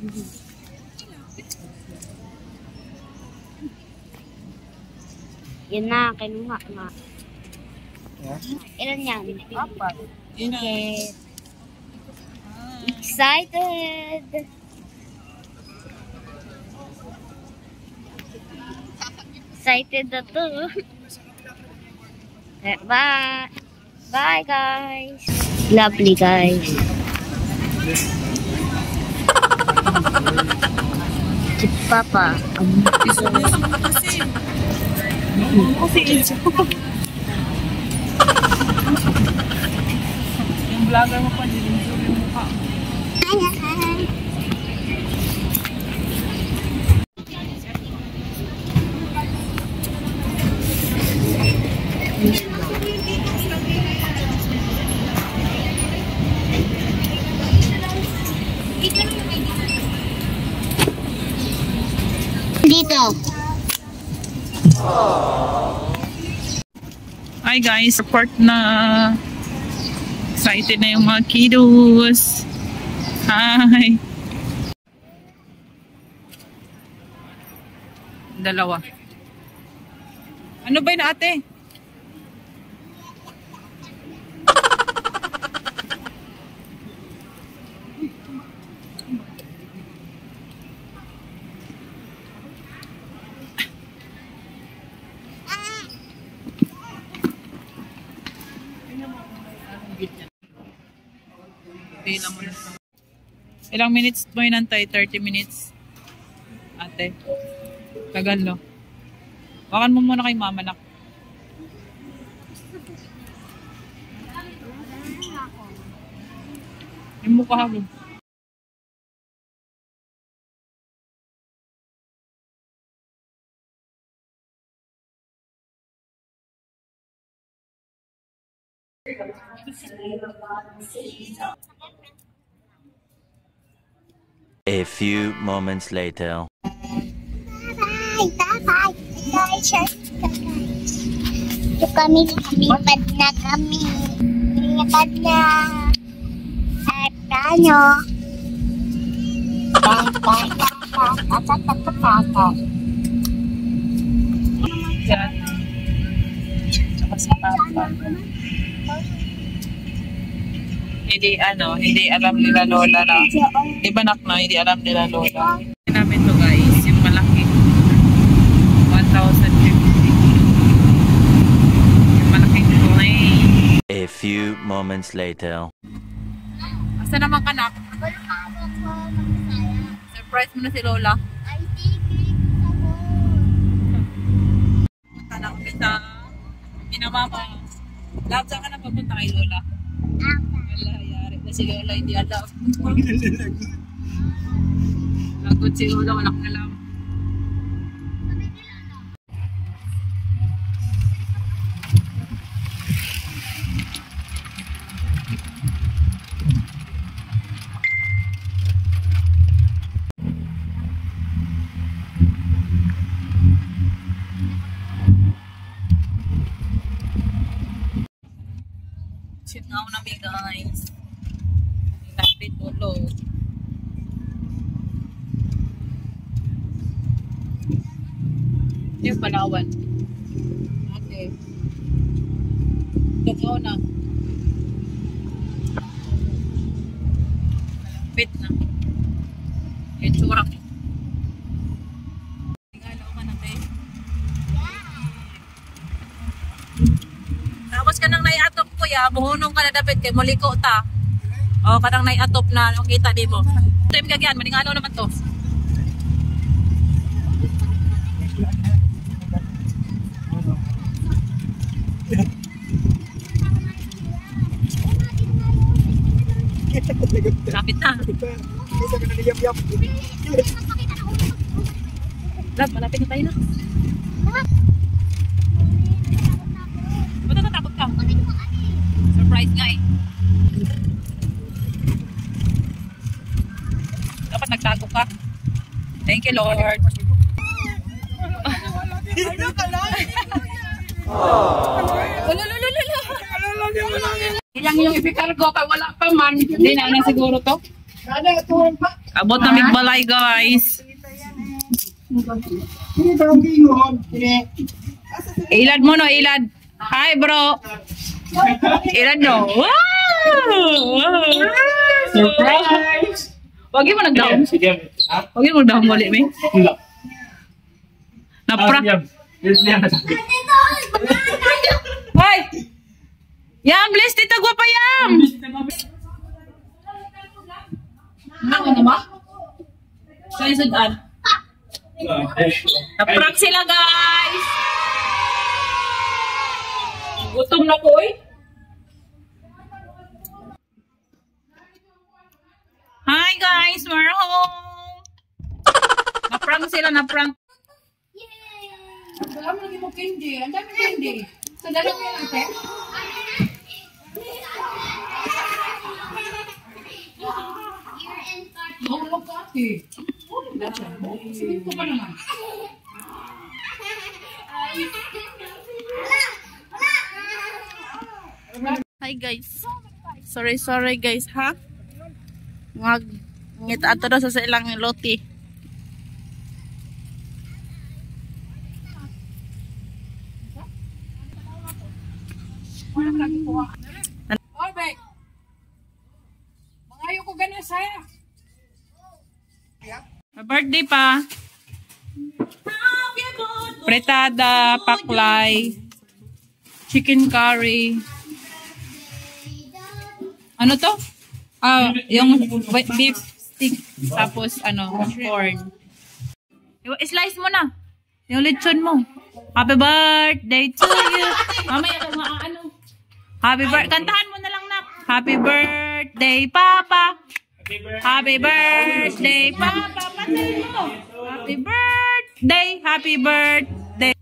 Yan na, kinuha nga. Ilan yan? 4. Okay. Excited! Excited na to. Bye! Bye guys! Lovely guys! Si Papa. Yung vlogger mo pa, hindi yung mukha. Dito. Hi guys, report na. Excited na yung mga kiddos. Hi. Dalawa. Ano ba yun ate? Ilang minutes mo inantay? 30 minutes? Ate. Tagal, no? Wakan mo muna kay mama, nak. Yung mukha mo. A few moments later. Bye! Guys, ito kami, lumipad na kami. Lumipad na. At ano? Yan. Tsaka si Papa. Hindi alam nila Lola na. Di ba nak na, hindi alam nila Lola. Namin to guys, yung malaki. 1,050. Yung malaking plane. A few moments later. Asa naman ka nak? Surprise mo na si Lola. Punta na kami sa Pinamama. Love, saan ka na papunta kay Lola? Wala, yari na si Lola, hindi alam. Lagot si Lola, walang alam. Shoot nga ako namin guys. Lapit ulo. Yung Palawan. Okay. Tugaw na. Lapit na. Yung tsurak. Tingalo ka na tayo. Tapos ka nang naiatop kuya, buhunong ka na dapat kay muliko ta. O, kanang naiatop na, kita di mo. Time kagyan, maningalo naman to. Lapit na. Lab, malapit na tayo na. Ba't natatakot ka? Surprise nga eh. Dapat nagtago ka. Thank you Lord. Ano ka lang? Ilang yung ipikargo pa, wala pa man. Hindi na siguro to. Abot na migbalay guys. Ilad mo no, ilad. Hi bro. Ilad no. Wow! Surprise! Wag mo nagdaon. Wag mo nagdaon balik mi. Naprak. Hoy! Yam, bless tita gwapa yam. Ano ba? Kaya sudan. Naprak sila guys. Gutom na ko eh. Hi guys, we're home. Na-prank sila, na-prank. Wala mo lagi mo candy. Ang dami candy. So, dalaw mo yung ate? Mahulog ka ate. Sige ko pa naman. Hi guys. Sorry guys, ha? Ngit ato daw sa ilang loti. Alright. Mangayo ko ganas saya. Birthday pa. Pretada, paklay, chicken curry. Ano to? Yung beef stick, tapos corn. Slice mo na. Yung lechon mo. Happy birthday to you. Mamaya ka Happy birthday. Kantahan mo na lang na. Happy birthday, Papa. Happy birthday, Papa. Kantahan mo. Happy birthday. Happy birthday.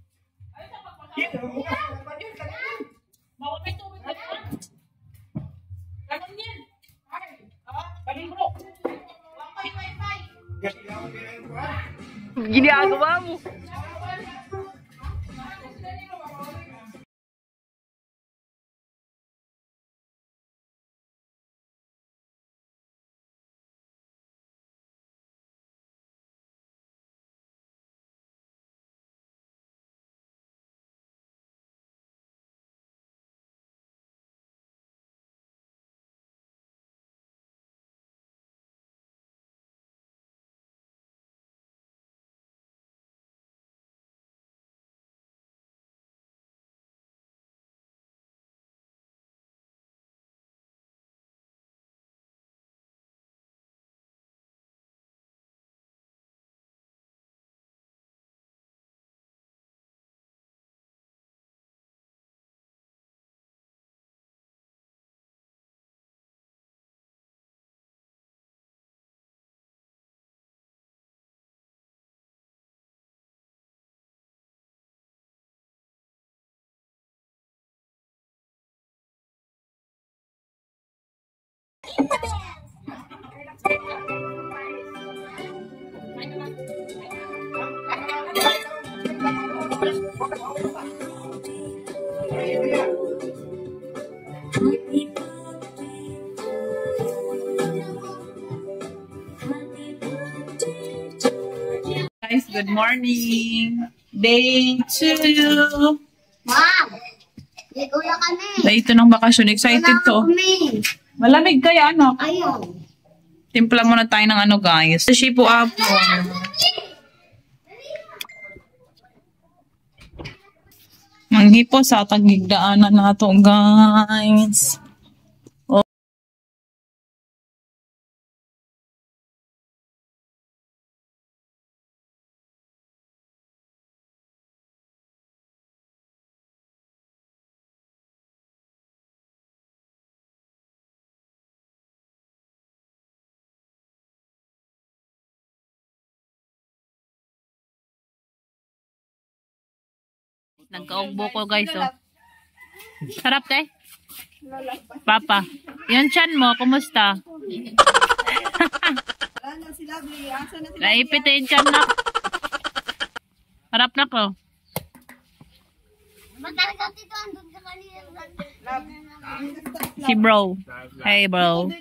Ginagawa mo. Guys, good morning. Day 2. Mom, ligo na kami. Day 2 ng bakasyon. Excited to. Malamig kaya anak. Ayaw. Timpla muna tayo ng guys. Sushi po apo. Manghi po sa tagigdaanan na to guys. Nagkaugbo ko guys oh. Sarap kay? Papa. Yung chan mo, kumusta? Naipit yung chan na. Sarap na ko. Si bro. Hey bro.